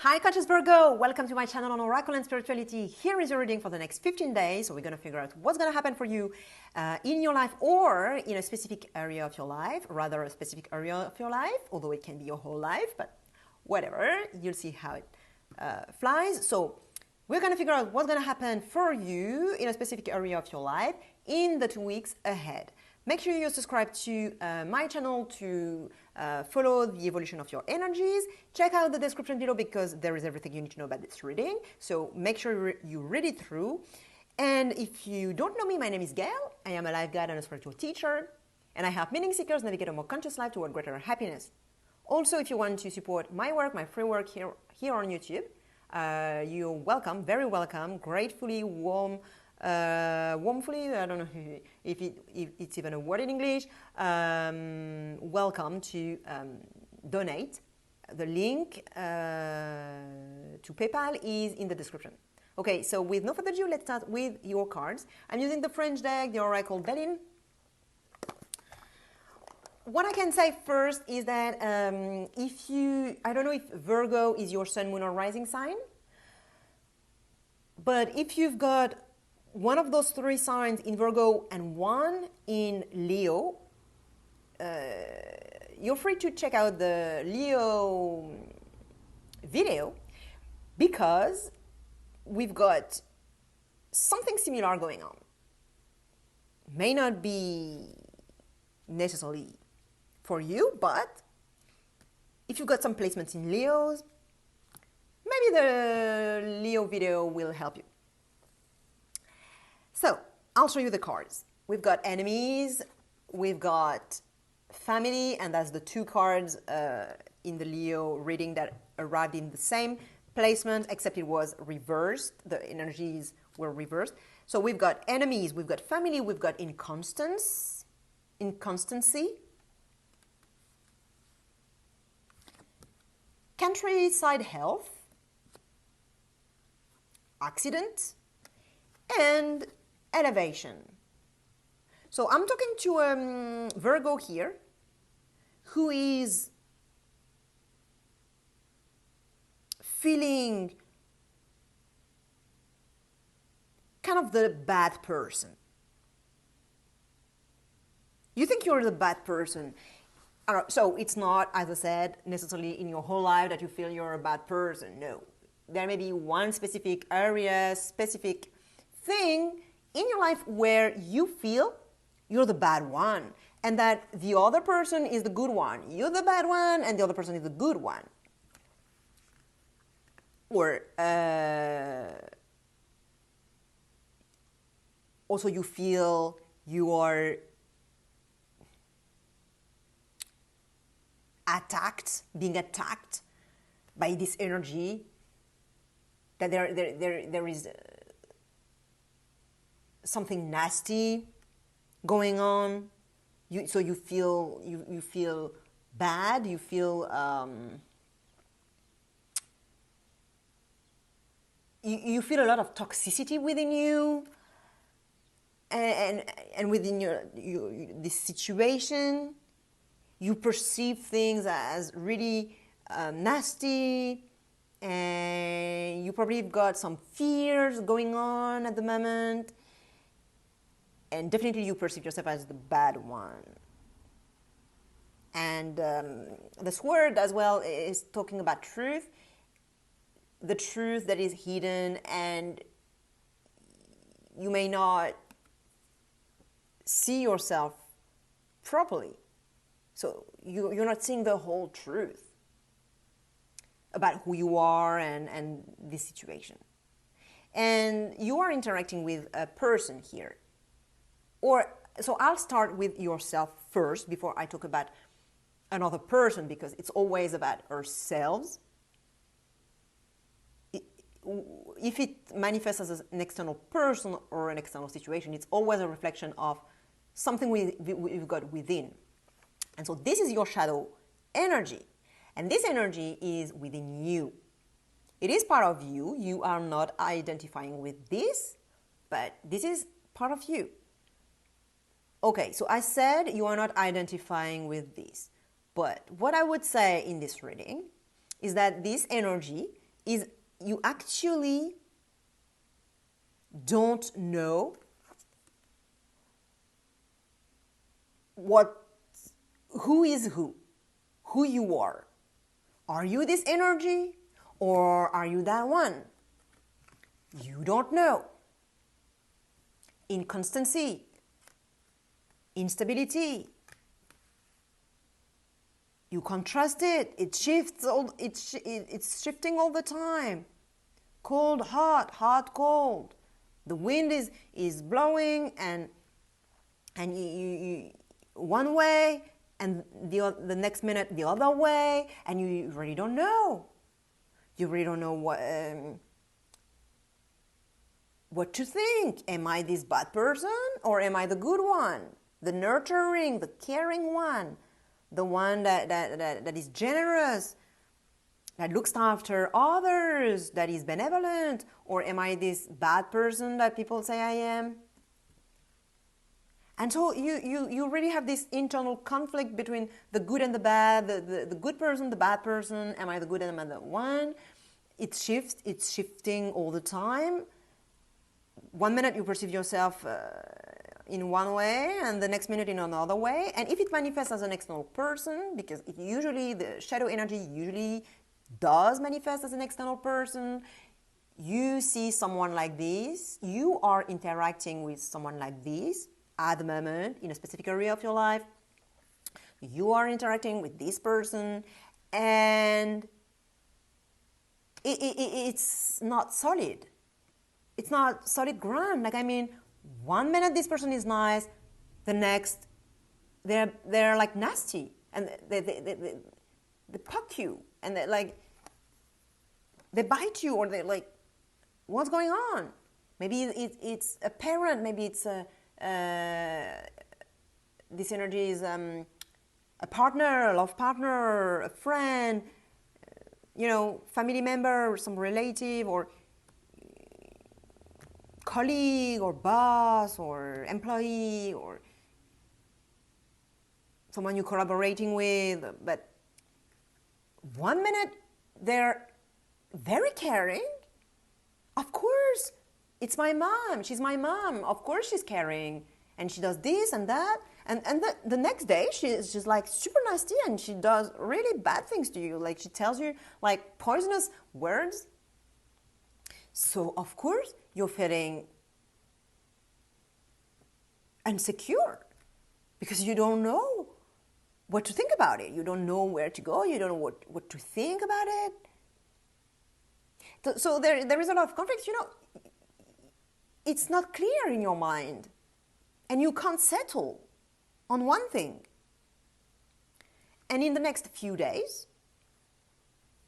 Hi, Conscious Virgo! Welcome to my channel on Oracle and Spirituality. Here is your reading for the next 15 days. So we're going to figure out what's going to happen for you in your life or in a specific area of your life, rather a specific area of your life, although it can be your whole life, but whatever, you'll see how it flies. So we're going to figure out what's going to happen for you in a specific area of your life in the 2 weeks ahead. Make sure you subscribe to my channel to follow the evolution of your energies. Check out the description below because there is everything you need to know about this reading. So make sure you read it through. And if you don't know me, my name is Gail. I am a life guide and a spiritual teacher. And I help meaning seekers navigate a more conscious life toward greater happiness. Also, if you want to support my work, my free work here on YouTube, you're welcome, very welcome, gratefully, warmfully, I don't know if it's even a word in English, welcome to donate. The link to PayPal is in the description. Okay, so with no further ado, let's start with your cards. I'm using the French deck, the Oracle Belline. What I can say first is that I don't know if Virgo is your sun, moon, or rising sign, but if you've got one of those three signs in Virgo and one in Leo, you're free to check out the Leo video because we've got something similar going on. May not be necessarily for you, but if you've got some placements in Leos, maybe the Leo video will help you. So, I'll show you the cards. We've got enemies, we've got family, and that's the two cards in the Leo reading that arrived in the same placement, except it was reversed. The energies were reversed. So we've got enemies, we've got family, we've got inconstancy, countryside health, accident, and elevation. So I'm talking to Virgo here who is feeling kind of the bad person. You think you're the bad person. So it's not, as I said, necessarily in your whole life that you feel you're a bad person. No. There may be one specific area, specific thing in your life where you feel you're the bad one and that the other person is the good one. You're the bad one and the other person is the good one. Or also you feel you are being attacked by this energy, that there is something nasty going on. So you feel bad. You feel you feel a lot of toxicity within you, and within this situation, you perceive things as really nasty. And you probably have got some fears going on at the moment. And definitely you perceive yourself as the bad one. And this word as well is talking about truth. The truth that is hidden, and you may not see yourself properly. So you're not seeing the whole truth about who you are and this situation. And you are interacting with a person here. So I'll start with yourself first before I talk about another person, because it's always about ourselves. If it manifests as an external person or an external situation, it's always a reflection of something we've got within. And so this is your shadow energy. And this energy is within you. It is part of you. You are not identifying with this, but this is part of you. Okay, so I said you are not identifying with this. But what I would say in this reading is that this energy is you actually don't know who is who you are. Are you this energy or are you that one? You don't know. Inconstancy, instability. You can't trust it. It shifts. It's shifting all the time. Cold, hot, hot, cold. The wind is blowing and you one way and the next minute the other way, and you really don't know. You really don't know what to think. Am I this bad person or am I the good one? The nurturing, the caring one, the one that is generous, that looks after others, that is benevolent, or am I this bad person that people say I am? And so you really have this internal conflict between the good and the bad, the good person, the bad person. Am I the good and am I the one? It shifts, it's shifting all the time. One minute you perceive yourself in one way and the next minute in another way. And if it manifests as an external person, because usually the shadow energy usually does manifest as an external person, you see someone like this, you are interacting with someone like this at the moment in a specific area of your life, you are interacting with this person, and it's not solid. It's not solid ground. Like, I mean, one minute this person is nice, the next they're like nasty, and they poke you, and they bite you, or they like, what's going on? Maybe it's a parent, maybe it's this energy is a partner, a love partner, a friend, family member, or some relative, or colleague, or boss, or employee, or someone you're collaborating with. But one minute they're very caring. Of course, it's my mom. She's my mom. Of course she's caring. And she does this and that. And the next day she's like super nasty, and she does really bad things to you. Like, she tells you like poisonous words. So of course you're feeling insecure because you don't know what to think about it. You don't know where to go. You don't know what to think about it. So there is a lot of conflict. It's not clear in your mind, and you can't settle on one thing. And in the next few days,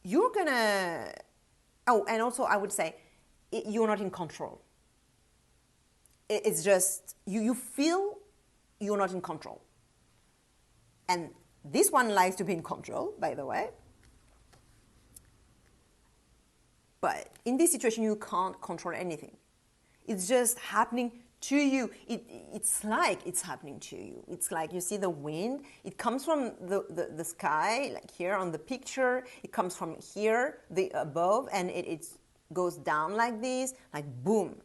you're gonna... Oh, and also I would say, you're not in control. It's just, you feel you're not in control. And this one likes to be in control, by the way. But in this situation, you can't control anything. It's just happening to you. It's like it's happening to you. It's like you see the wind. It comes from the sky, like here on the picture. It comes from here, the above, and it goes down like this, like boom,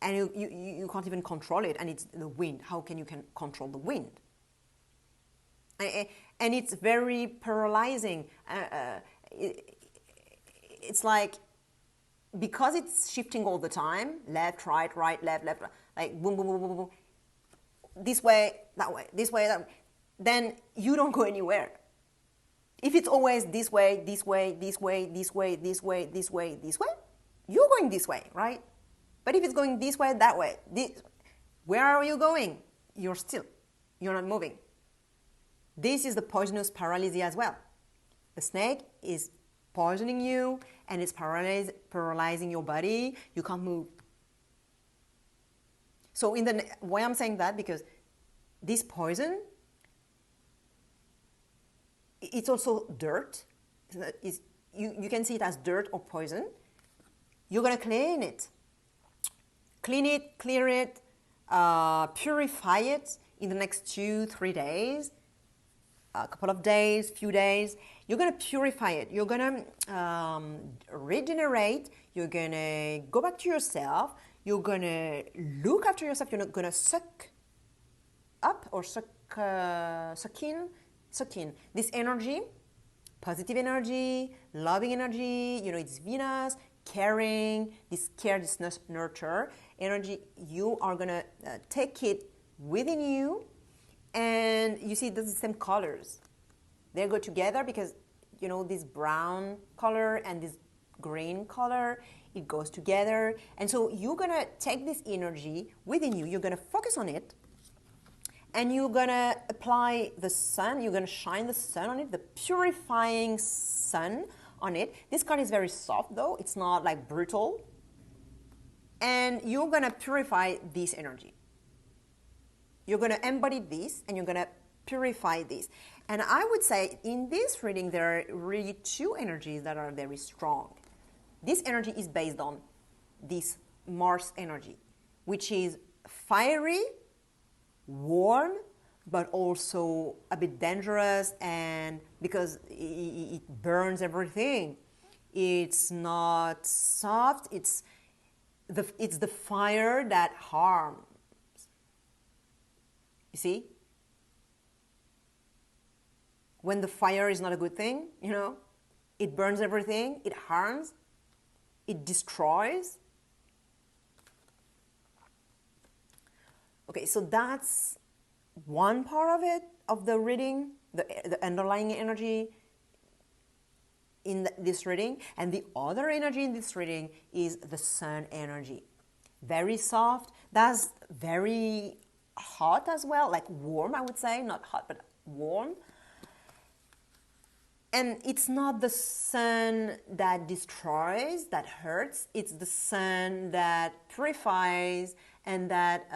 And you can't even control it, and it's the wind. How can you control the wind? And it's very paralyzing. It's like, because it's shifting all the time, left, right, left, like boom, boom, boom, boom, boom, this way, that way, this way, that way, then you don't go anywhere. If it's always this way, this way, this way, this way, this way, this way, this way, you're going this way, right? But if it's going this way, that way, where are you going? You're still. You're not moving. This is the poisonous paralysis as well. The snake is poisoning you, and it's paralyzing your body. You can't move. So why I'm saying that, because this poison, it's also dirt. You can see it as dirt or poison. You're going to clean it. Clean it, clear it, purify it in the next 2-3 days. a couple of days, few days, you're going to purify it. You're going to regenerate. You're going to go back to yourself. You're going to look after yourself. You're not going to suck up or suck in this energy, positive energy, loving energy. You know, it's Venus, caring, this care, this nurture energy. You are going to take it within you. And you see, there's the same colors. They go together because, you know, this brown color and this green color, it goes together. And so you're going to take this energy within you. You're going to focus on it. And you're going to apply the sun. You're going to shine the sun on it, the purifying sun on it. This card is very soft, though. It's not like brutal. And you're going to purify this energy. You're going to embody this and you're going to purify this. And I would say in this reading, there are really two energies that are very strong. This energy is based on this Mars energy, which is fiery, warm, but also a bit dangerous, and because it burns everything. It's not soft, it's the fire that harms. You see? When the fire is not a good thing, you know, it burns everything, it harms, it destroys. Okay, so that's one part of it, of the reading, the underlying energy in this reading. And the other energy in this reading is the sun energy. Very soft, that's very hot as well, like warm, I would say, not hot, but warm. And it's not the sun that destroys, that hurts. It's the sun that purifies and that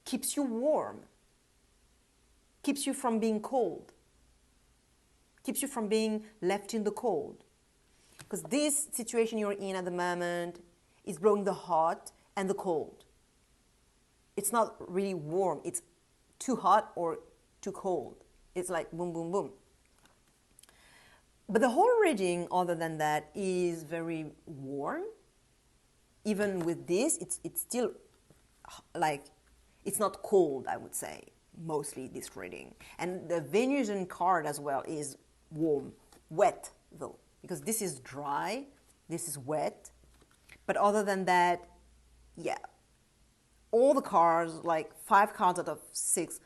keeps you warm, keeps you from being cold, keeps you from being left in the cold. Because this situation you're in at the moment is blowing the hot and the cold. It's not really warm. It's too hot or too cold. It's like boom, boom, boom. But the whole reading, other than that, is very warm. Even with this, it's still like, it's not cold, I would say, mostly this reading. And the Venusian card as well is warm, wet though, because this is dry, this is wet. But other than that, yeah, all the cards, like 5 cards out of 6,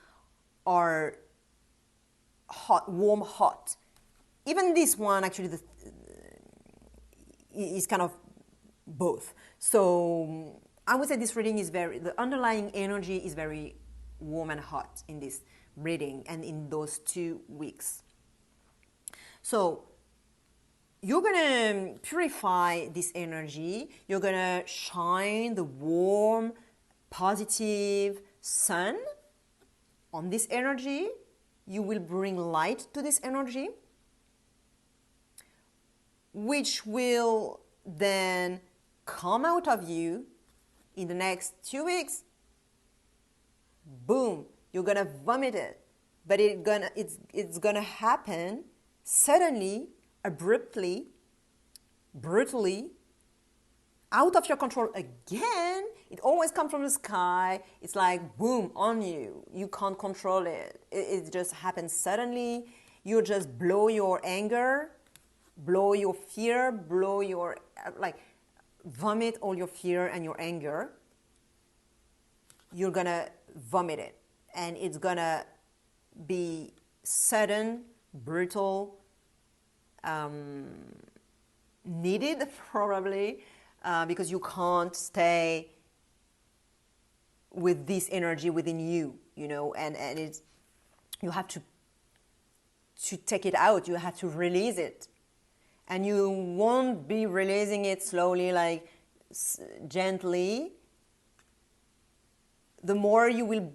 are hot, warm, hot. Even this one actually is kind of both. So I would say this reading is the underlying energy is very warm and hot in this reading and in those 2 weeks. So you're going to purify this energy. You're going to shine the warm, positive sun on this energy. You will bring light to this energy, which will then come out of you in the next 2 weeks. Boom, you're gonna vomit it, but it's gonna happen suddenly, abruptly, brutally, out of your control again. It always comes from the sky. It's like boom on you. You can't control it. It just happens suddenly. You just blow your anger, blow your fear, blow your, like, vomit all your fear and your anger. You're gonna vomit it, and it's gonna be sudden, brutal, needed probably, because you can't stay with this energy within you, you know, and it's, you have to take it out. You have to release it. And you won't be releasing it slowly, like gently. The more you will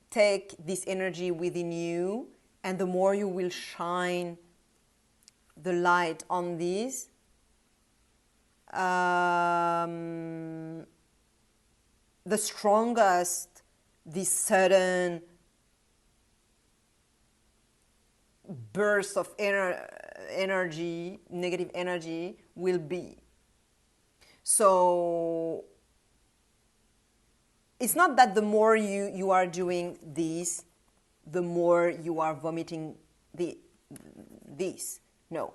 take this energy within you, and the more you will shine the light on this, the strongest this sudden burst of energy, negative energy will be. So it's not that the more you are doing this, the more you are vomiting this. No.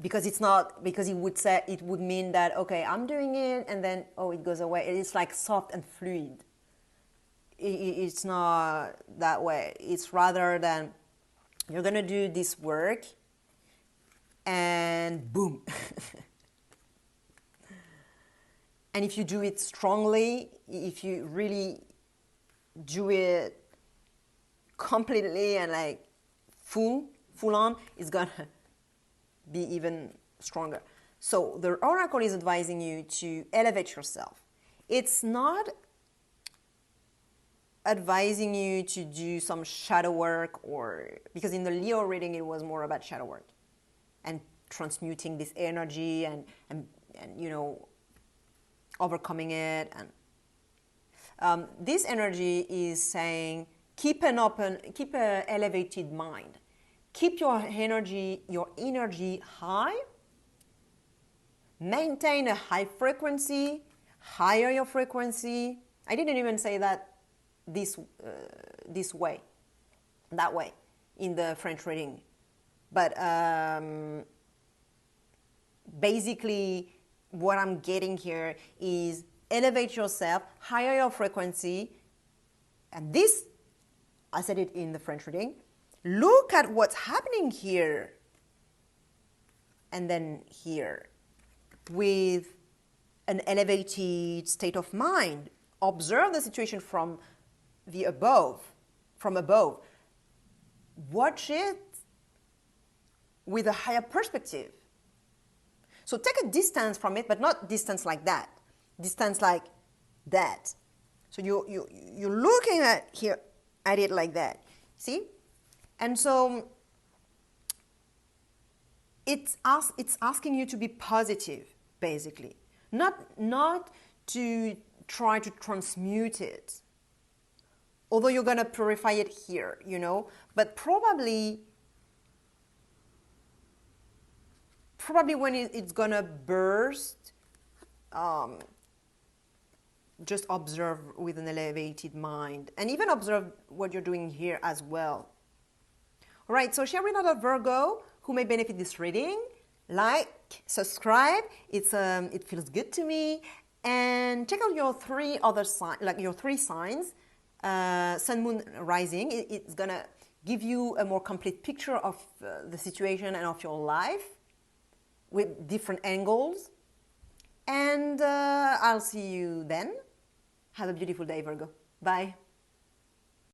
Because it's not, because it would mean that, okay, I'm doing it and then, oh, it goes away. It's like soft and fluid. It's not that way. It's rather than you're going to do this work and boom. And if you do it strongly, if you really do it completely and like full on, it's going to be even stronger. So the oracle is advising you to elevate yourself. It's not advising you to do some shadow work, or because in the Leo reading it was more about shadow work and transmuting this energy and you know, overcoming it. And this energy is saying keep an elevated mind. Keep your energy high. Maintain a high frequency. Higher your frequency. I didn't even say that this way, that way, in the French reading. But basically, what I'm getting here is elevate yourself, higher your frequency. And this, I said it in the French reading. Look at what's happening here and then here with an elevated state of mind. Observe the situation from above. Watch it with a higher perspective. So take a distance from it, but not distance like that. Distance like that. So you're looking at it like that. See? And so it's asking you to be positive, basically. Not to try to transmute it. Although you're going to purify it here, you know. But probably when it's going to burst, just observe with an elevated mind. And even observe what you're doing here as well. All right, so share with other Virgo who may benefit this reading. Like, subscribe. It feels good to me. And check out your three other signs, like your three signs. Sun, Moon, Rising. It's gonna give you a more complete picture of the situation and of your life with different angles. And I'll see you then. Have a beautiful day, Virgo. Bye.